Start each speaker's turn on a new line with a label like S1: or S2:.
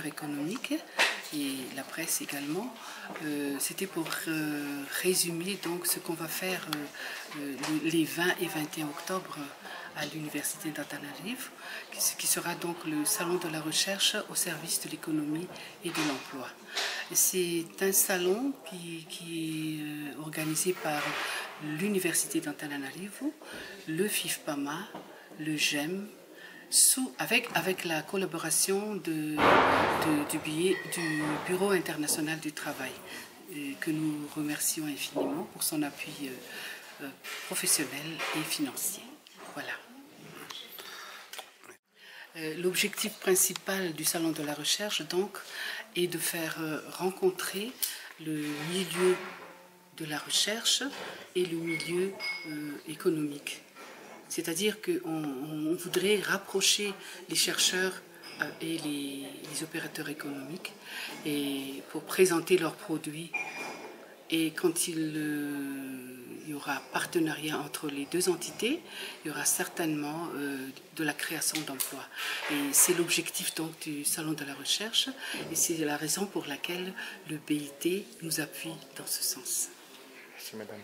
S1: économiques et la presse également. C'était pour résumer donc ce qu'on va faire les 20 et 21 octobre à l'Université d'Antananarivo, qui sera donc le salon de la recherche au service de l'économie et de l'emploi. C'est un salon qui est organisé par l'Université d'Antananarivo, le FIFPAMA, le GEM, avec la collaboration du Bureau international du travail, que nous remercions infiniment pour son appui professionnel et financier. Voilà. L'objectif principal du Salon de la Recherche, donc, est de faire rencontrer le milieu de la recherche et le milieu économique. C'est-à-dire qu'on voudrait rapprocher les chercheurs et les opérateurs économiques et pour présenter leurs produits. Et quand il y aura partenariat entre les deux entités, il y aura certainement de la création d'emplois. Et c'est l'objectif donc du Salon de la Recherche et c'est la raison pour laquelle le BIT nous appuie dans ce sens.
S2: Merci madame.